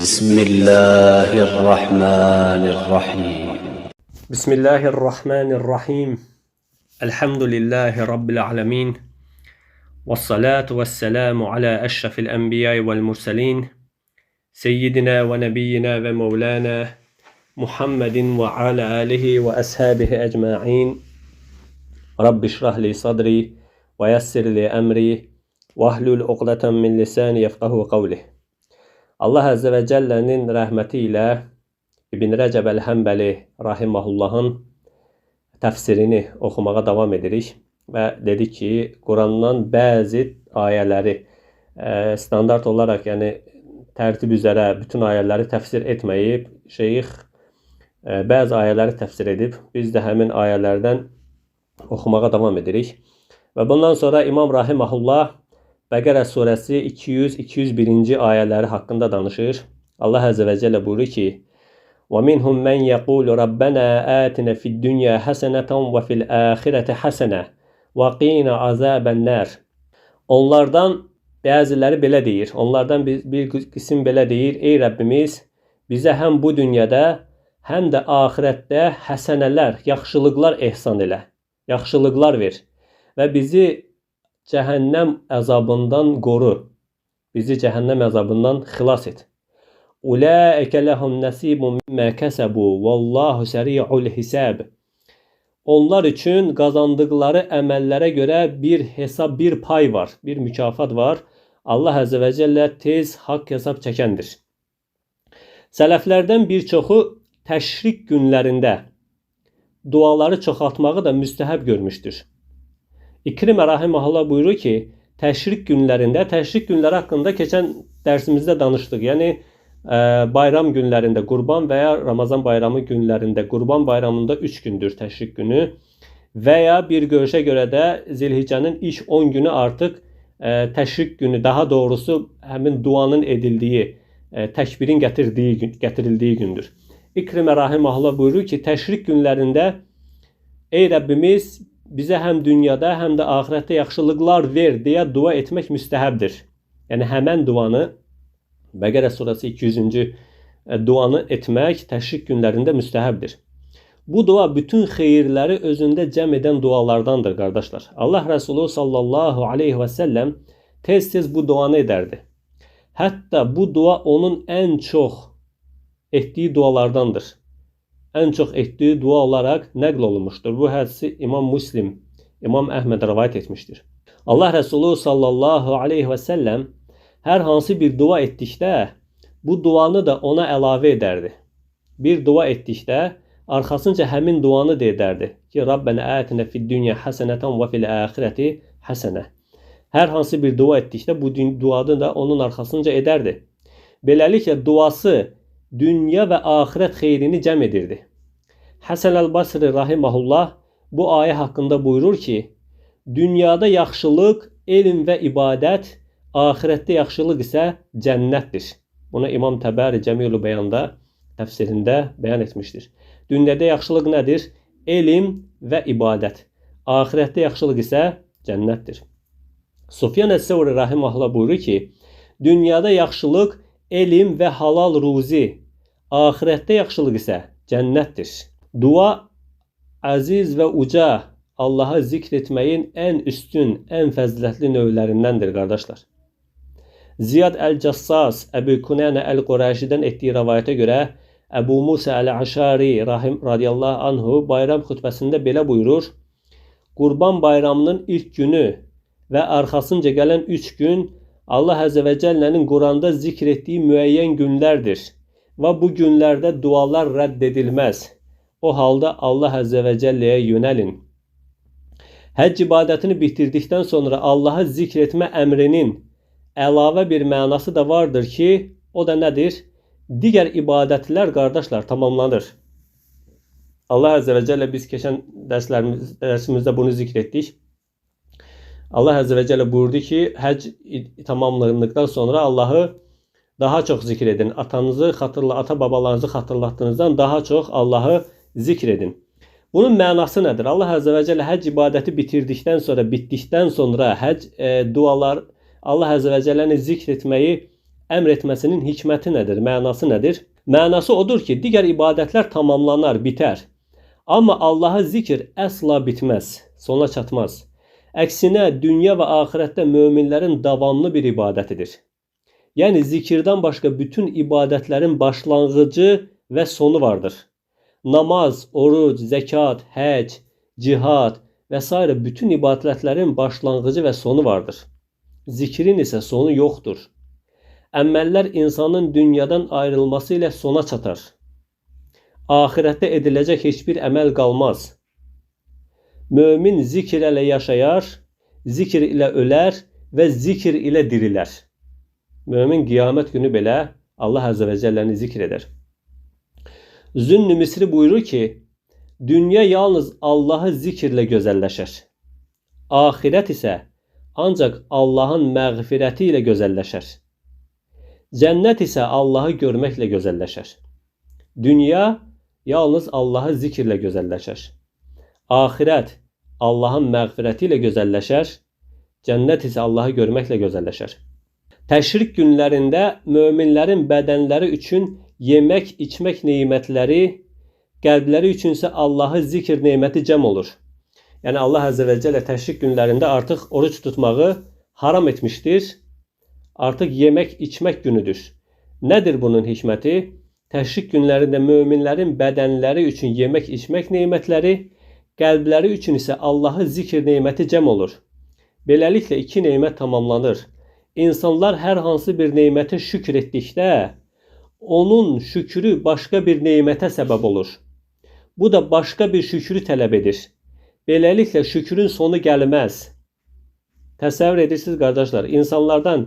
بسم الله الرحمن الرحيم بسم الله الرحمن الرحيم الحمد لله رب العالمين والصلاة والسلام على أشرف الأنبياء والمرسلين سيدنا ونبينا ومولانا محمد وعلى آله وأصحابه أجمعين رب اشرح لي صدري ويسر لي أمري واhlul uqdatan min lisani yefqahu qawli. Allah Azze ve Celle'nin rahmetiyle İbn Rəcəb el-Həmbəli rahimahullahın təfsirini oxumağa davam edirik və dedik ki, Qurandan bəzi ayələri standart olaraq, yəni tərtib üzrə bütün ayələri təfsir etməyib, şeyx bəzi ayələri təfsir edib, biz də həmin ayələrdən oxumağa davam edirik. Və bundan sonra İmam rahimahullah Bəqərə surəsi 200-201-ci ayələri haqqında danışır. Allah Azze ve Celle buyurur ki: وَمِنْهُمْ مَنْ يَقُولُ رَبَّنَا آتِنَا فِي الدُّنْيَا حَسَنَةً وَفِي الْآخِرَةِ حَسَنَةً وَقِينَ عَذَابَ النَّارِ. Onlardan bəziləri belə deyir. Onlardan bir qism belə deyir: Ey Rəbbimiz, bizə həm bu dünyada, həm də axirətdə həsənələr, yaxşılıqlar ehsan elə. Yaxşılıqlar ver və bizi cəhənnəm əzabından qoru. Bizi cəhənnəm əzabından xilas et. Ulaika lahum nasibun mimma kasabu vallahu sari'ul hisab. Onlar üçün qazandıqları əməllərə görə bir hesab, bir pay var, bir mükafat var. Allah Azze ve Celle tez haqq hesab çəkəndir. Sələflərdən bir çoxu təşrik günlərində duaları çoxaltmağı da müstəhəb görmüşdür. İkrimə rahiməhullah buyurur ki, təşrik günləri haqqında keçən dərsimizdə danışdıq. Yəni bayram günlərində, Qurban və ya Ramazan bayramı günlərində, Qurban bayramında 3 gündür təşrik günü və ya bir görüşə görə də Zilhiccənin ilk 10 günü artıq təşrik günü, daha doğrusu həmin duanın edildiyi, təkbirin gətirildiyi gündür. İkrimə rahiməhullah buyurur ki, təşrik günlərində ey Rəbbimiz bizə həm dünyada, həm də axirətdə yaxşılıqlar ver deyə dua etmək müstəhəbdir. Yəni həmən duanı, Bəqərə surəsi 200-cü duanı etmək təşrik günlərində müstəhəbdir. Bu dua bütün xeyirləri özündə cəm edən dualardandır, qardaşlar. Allah Resulü sallallahu aleyhi və səlləm tez-tez bu duanı edərdi. Hətta bu dua onun ən çox etdiyi dualardandır. Ən çox etdiyi dua olaraq nəql olunmuşdur. Bu hədisi İmam Müslim, İmam Əhməd rivayet etmişdir. Allah Resulü sallallahu aleyhi və səlləm hər hansı bir dua etdikdə bu duanı da ona əlavə edərdi. Bir dua etdikdə arxasınca həmin duanı da edərdi ki, Rabbənə ətinə fid-dünya həsənətən və fil-əxirəti həsənə. Hər hansı bir dua etdikdə bu duanı da onun arxasınca edərdi. Beləliklə duası dünya və axirət xeyrini cəm edirdi. Həsən el-Basri rahiməhullah bu ayə haqqında buyurur ki, dünyada yaxşılıq, elm və ibadət, axirətdə yaxşılıq isə cənnətdir. Bunu İmam Təbəri Cəmiül Bəyanda təfsirində bəyan etmişdir. Dünyada yaxşılıq nədir? Elm və ibadət. Axirətdə yaxşılıq isə cənnətdir. Sufyan əs-Səvri rahiməhullah buyurur ki, dünyada yaxşılıq, elm və halal ruzi, axirətdə yaxşılıq isə cənnətdir. Dua, əziz və uca Allah'a zikr etməyin ən üstün, ən fəzilətli növlərindəndir, qardaşlar. Ziyad el-Cassas, Əbu Kunənə el-Qurəşidən etdiyi rəvayətə görə Əbu Musa el-Əşari radiyallahu anhu bayram xütbəsində belə buyurur: Qurban bayramının ilk günü və arxasınca gələn 3 gün Allah Azze ve Celle'nin Quranda zikr etdiyi müəyyən günlərdir və bu günlərdə dualar rədd edilməz. O halda Allah Azze ve Celle'ye yönəlin. Həcc ibadətini bitirdikdən sonra Allah'ı zikr etmə əmrinin əlavə bir mənası da vardır ki, o da nədir? Digər ibadətlər, qardaşlar, tamamlanır. Allah Azze ve Celle biz keçən dərsimizdə bunu zikr etdik. Allah Azze ve Celle buyurdu ki, həcc tamamlandıktan sonra Allah'ı daha çok zikr edin. Ata babalarınızı xatırlatdığınızdan daha çok Allah'ı zikr edin. Bunun mənası nədir? Allah Azze ve Celle həcc ibadəti bitdikdən sonra həcc dualar, Allah Azze ve Celle'ni zikr etməyi əmr etməsinin hikməti nədir, mənası nədir? Mənası odur ki, digər ibadətlər tamamlanar, bitər. Amma Allahı zikr əsla bitməz, sona çatmaz. Əksinə, dünya və axirətdə möminlərin davamlı bir ibadətidir. Yəni, zikirdən başqa bütün ibadətlərin başlanğıcı və sonu vardır. Namaz, oruc, zəkat, həc, cihad və s. bütün ibadətlərin başlanğıcı və sonu vardır. Zikrin isə sonu yoxdur. Əməllər insanın dünyadan ayrılması ilə sona çatar. Ahirətdə ediləcək heç bir əməl qalmaz. Mömin zikr ilə yaşayar, zikr ilə ölər və zikr ilə dirilər. Mömin qiyamət günü belə Allah Əzə və Cəlləni zikr edər. Zünn-i Misri buyurur ki, dünya yalnız Allahı zikirlə gözəlləşər. Ahirət isə ancaq Allahın məğfirəti ilə gözəlləşər. Cənnət isə Allahı görməklə gözəlləşər. Dünya yalnız Allahı zikirlə gözəlləşər. Ahirət Allahın məğfirəti ilə gözəlləşər. Cənnət isə Allahı görməklə gözəlləşər. Təşrik günlərində möminlərin bədənləri üçün yemək, içmək neymətləri, qəlbləri üçün isə Allahı zikr neyməti cəm olur. Yəni Allah Əzə və Cəllə təşrik günlərində artıq oruç tutmağı haram etmişdir. Artıq yemək, içmək günüdür. Nədir bunun hikməti? Təşrik günlərində möminlərin bədənləri üçün yemək, içmək neymətləri, qəlbləri üçün isə Allahı zikr neyməti cəm olur. Beləliklə iki neymət tamamlanır. İnsanlar hər hansı bir neymətə şükür etdikdə, onun şükrü başqa bir neymətə səbəb olur. Bu da başqa bir şükrü tələb edir. Beləliklə şükrün sonu gəlməz. Təsəvvür edirsiniz, qardaşlar, insanlardan,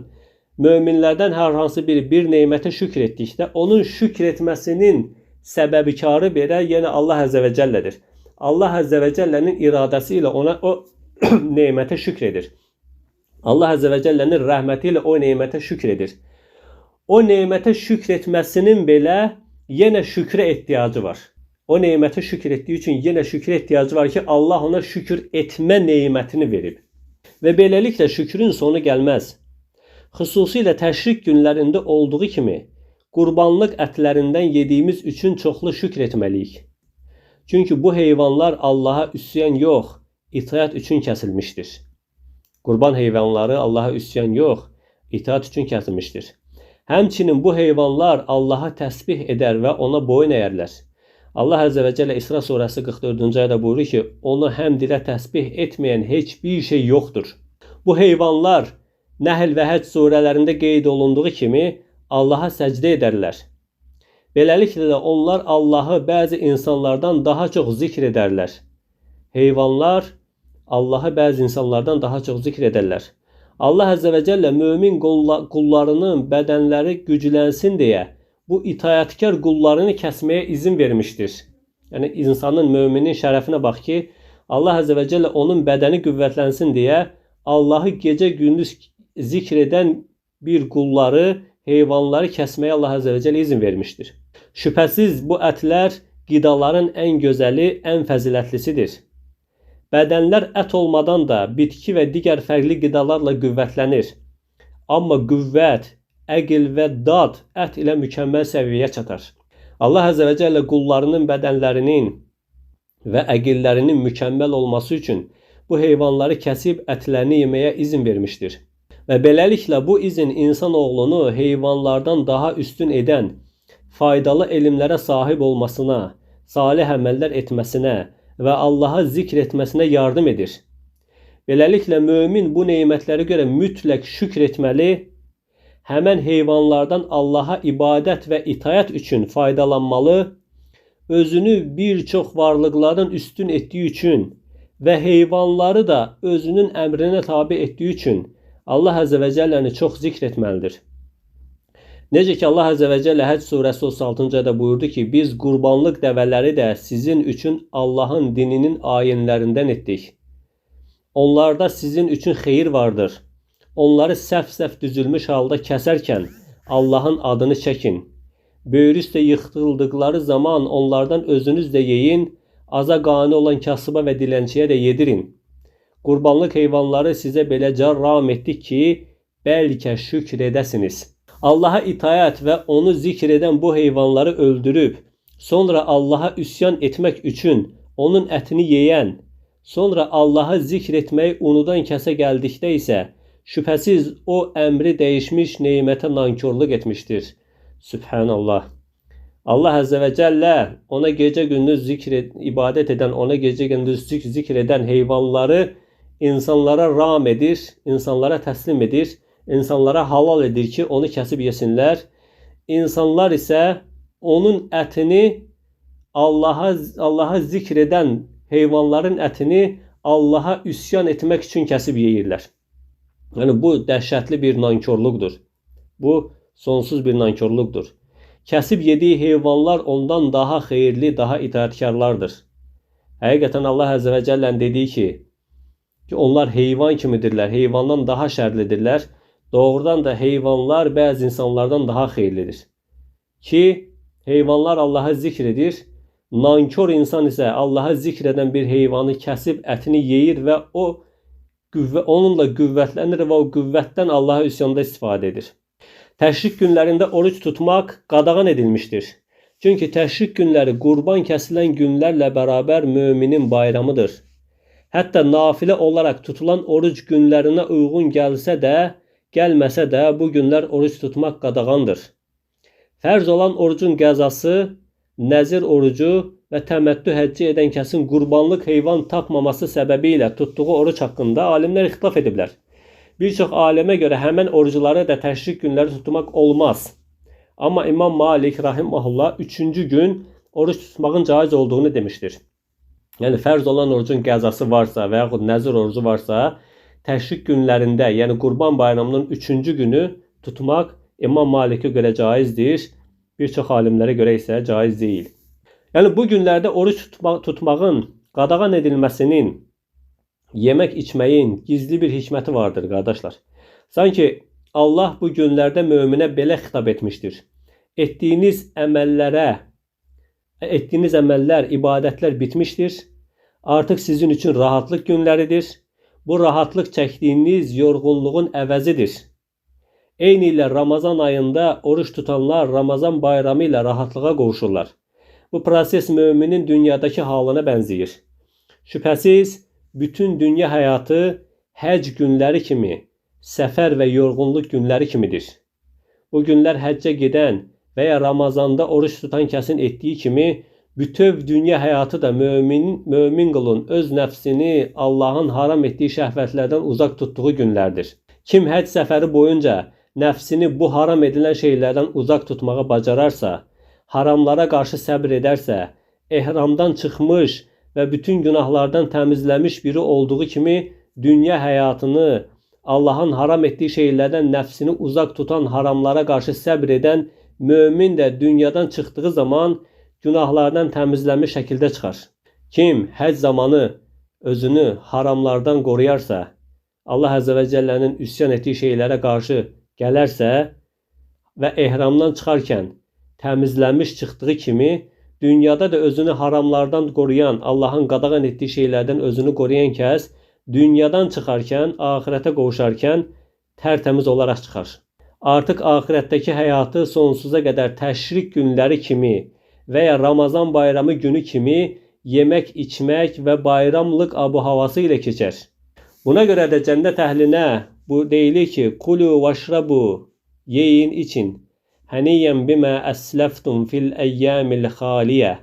möminlərdən hər hansı bir neymətə şükür etdikdə, onun şükür etməsinin səbəbikarı belə yenə Allah Əzə və Cəllədir. Allah Əzə və Cəllənin iradəsi ilə ona o neymətə şükür edir. Allah Əzə və Cəllənin rəhməti ilə o neymətə şükür edir. O neymətə şükür etməsinin belə yenə şükrə ehtiyacı var. O neymətə şükür etdiyi üçün yenə şükrə ehtiyacı var ki, Allah ona şükür etmə neymətini verib. Və beləliklə şükrün sonu gəlməz. Xüsusilə təşrik günlərində olduğu kimi, qurbanlıq ətlərindən yediyimiz üçün çoxlu şükr etməliyik. Çünki bu heyvanlar Allaha üsyan yox, itaət üçün kəsilmişdir. Qurban heyvanları Allaha üsyan yox, itaət üçün kəsilmişdir. Həmçinin bu heyvanlar Allaha təsbih edər və ona boyun əyərlər. Allah Əzə və Cəllə İsra surəsi 44-cü ayədə buyurur ki, onu həmd ilə təsbih etməyən heç bir şey yoxdur. Bu heyvanlar Nəhl və Həcc surələrində qeyd olunduğu kimi Allaha səcdə edərlər. Beləliklə də onlar Allahı bəzi insanlardan daha çox zikr edərlər. Heyvanlar Allahı bəzi insanlardan daha çox zikr edərlər. Allah Əzə və Cəllə mömin qullarının bədənləri güclənsin deyə bu itaətkar qullarını kəsməyə izin vermişdir. Yəni insanın, möminin şərəfinə bax ki, Allah Əzə və Cəllə onun bədəni qüvvətlənsin deyə Allahı gecə gündüz zikr edən bir qulları, heyvanları kəsməyə Allah Əzə və Cəllə izin vermişdir. Şübhəsiz bu ətlər qidaların ən gözəli, ən fəzilətlisidir. Bədənlər ət olmadan da bitki və digər fərqli qidalarla qüvvətlənir. Amma qüvvət, əql və dad ət ilə mükəmməl səviyyəyə çatar. Allah Əzə və Cəllə qullarının bədənlərinin və əqillərinin mükəmməl olması üçün bu heyvanları kəsib ətlərini yeməyə izin vermişdir. Və beləliklə bu izin insanoğlunu heyvanlardan daha üstün edən, faydalı elmlərə sahib olmasına, salih əməllər etməsinə və Allaha zikr etməsinə yardım edir. Beləliklə mömin bu neymətlərə görə mütləq şükr etməli, həmən heyvanlardan Allaha ibadət və itaət üçün faydalanmalı, özünü bir çox varlıqların üstün etdiyi üçün və heyvanları da özünün əmrinə tabe etdiyi üçün Allah Əzə və Cəlləni çox zikr etməlidir. Necə ki Allah Əzə və Cəllə Həcc surəsi 36-cı ayədə buyurdu ki, biz qurbanlıq dəvələri də sizin üçün Allahın dininin ayinlərindən etdik. Onlarda sizin üçün xeyir vardır. Onları səhv-səhv düzülmüş halda kəsərkən Allahın adını çəkin. Böyür üstə yıxıldıqları zaman onlardan özünüz də yeyin, aza qane olan kasıba və dilənçiyə də yedirin. Qurbanlıq heyvanları sizə beləcə ram etdik ki, bəlkə şükr edəsiniz. Allah'a itaat ve onu zikreden bu hayvanları öldürüp sonra Allah'a üsyan etmek için onun etini yiyen, sonra Allah'ı zikretmeyi unudan kəsə gəldikdə isə şübhəsiz o emri değişmiş, nimete nankörlük etmiştir. Sübhanallah. Allah Azze ve Celle ona gece gündüz ibadet eden, ona gece gündüz zikreden hayvanları insanlara ram edir, insanlara teslim edir, insanlara halal edir ki onu kesip yesinler. İnsanlar ise onun etini Allah'a zikreden hayvanların etini Allah'a üsyan etmek için kesip yeyirler. Yani bu dəhşətli bir nankörlükdür. Bu sonsuz bir nankörlükdür. Kesip yediği hayvanlar ondan daha hayırlı, daha itaatkarlardır. Həqiqətən Allah Azze ve Celle dediği ki onlar heyvan kimidirlər, heyvandan daha şərlidirlər. Doğrudan da heyvanlar bəzi insanlardan daha xeyirlidir. Ki heyvanlar Allah'a zikredir. Nankör insan ise Allah'a zikreden bir heyvanı kesip etini yeyir ve onunla qüvvətlənir və o qüvvətdən Allah'a üsyanda istifadə edir. Təşrik günlərində oruç tutmaq qadağan edilmiştir. Çünkü təşrik günləri qurban kəsilən günlərlə bərabər müminin bayramıdır. Hətta nafilə olarak tutulan oruç günlərinə uyğun gəlməsə də bu günlər oruç tutmaq qadağandır. Fərz olan orucun qəzası, nəzir orucu və təməttü həcci edən kəsin qurbanlıq heyvan tapmaması səbəbiyle tutduğu oruç haqqında alimlər ixtilaf ediblər. Bir çox alimə görə həmən orucuları da təşrik günləri tutmaq olmaz. Amma İmam Malik rahimehullah 3-cü gün oruç tutmağın caiz olduğunu demiştir. Yəni fərz olan orucun qəzası varsa və yaxud nəzir orucu varsa, təşrik günlərində, yəni Qurban bayramının 3-cü günü tutmaq İmam Malikə görə caizdir. Bir çox alimlərə görə isə caiz deyil. Yəni bu günlərdə oruç tutmağın qadağan edilməsinin, yemək içməyin gizli bir hikməti vardır qardaşlar. Sanki Allah bu günlərdə möminə belə xitab etmişdir. Etdiyiniz əməllər, ibadətlər bitmiştir. Artıq sizin üçün rahatlıq günləridir. Bu rahatlıq çəkdiyiniz yorğunluğun əvəzidir. Eyni ilə Ramazan ayında oruç tutanlar Ramazan bayramı ilə rahatlığa qovuşurlar. Bu proses müminin dünyadakı halına bənzəyir. Şübhəsiz, bütün dünya həyatı həc günləri kimi, səfər və yorğunluq günləri kimidir. Bu günlər həccə gedən və ya Ramazanda oruç tutan kəsin etdiyi kimi, bütöv dünya həyatı da mömin qulun öz nəfsini Allahın haram etdiyi şəhvətlərdən uzaq tutduğu günlərdir. Kim həcc səfəri boyunca nəfsini bu haram edilən şeylərdən uzaq tutmağa bacararsa, haramlara qarşı səbr edərsə, ehramdan çıxmış və bütün günahlardan təmizləmiş biri olduğu kimi, dünya həyatını Allahın haram etdiyi şeylərdən nəfsini uzaq tutan haramlara qarşı səbr edən mömin də dünyadan çıxdığı zaman günahlardan təmizlənmiş şəkildə çıxar. Kim həcc zamanı özünü haramlardan qoruyarsa, Allah Azze ve Celle'nin üsyan etdiyi şeylərə qarşı gələrsə və ehramdan çıxarkən təmizlənmiş çıxdığı kimi, dünyada da özünü haramlardan qoruyan, Allahın qadağan etdiyi şeylərdən özünü qoruyan kəs, dünyadan çıxarkən, ahirətə qovuşarkən tərtəmiz olaraq çıxar. Artıq ahirətdəki həyatı sonsuza qədər təşrik günləri kimi və ya Ramazan bayramı günü kimi yemək, içmək və bayramlıq abu-havası ilə keçər. Buna görə də cənnət əhlinə bu deyilir ki, Kulu vaşrabu, yeyin, için. Həniyən bimə əsleftum fil əyyamil xaliyə.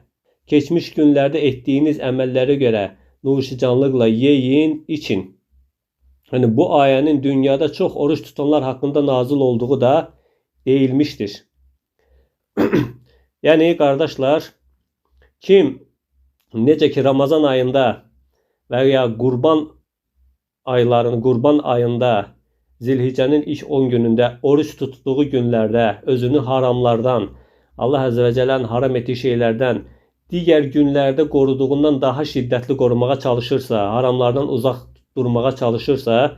Keçmiş günlərdə etdiyiniz əməllərə görə nuşicanlıqla yeyin, için. Yəni bu ayənin dünyada çox oruç tutanlar haqqında nazil olduğu da deyilmişdir. Yəni qardaşlar, kim necə ki Ramazan ayında və ya Qurban ayında Zilhiccənin ilk 10 günündə oruç tutduğu günlərdə özünü haramlardan, Allah Azze ve Celle'nin haram etdiyi şeylərdən digər günlərdə qoruduğundan daha şiddətli qorumağa çalışırsa, haramlardan uzaq durmağa çalışırsa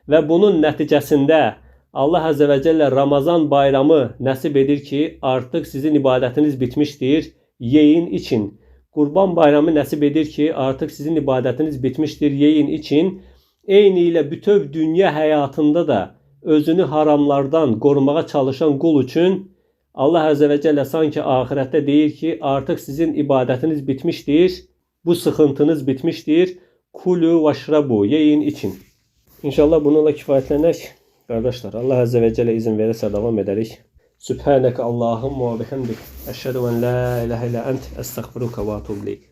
və bunun nəticəsində Allah Azze ve Celle Ramazan bayramı nəsib edir ki, artıq sizin ibadətiniz bitmişdir, yeyin, için. Qurban bayramı nəsib edir ki, artıq sizin ibadətiniz bitmişdir, yeyin, için. Eyni ilə bütöv dünya həyatında da özünü haramlardan qorumağa çalışan qul üçün Allah Azze ve Celle sanki ahirette deyir ki, artık sizin ibadetiniz bitmiştir, bu sıkıntınız bitmiştir. Kulu vaşrabu, yeyin için. İnşallah bununla kifayetlenək. Kardeşler, Allah Azze ve Celle izin verirse devam ederiz. Sübhaneke Allahumma ve bihamdik. Eşhedü en la ilahe illa ent. Estağfiruke ve etûbü ileyk.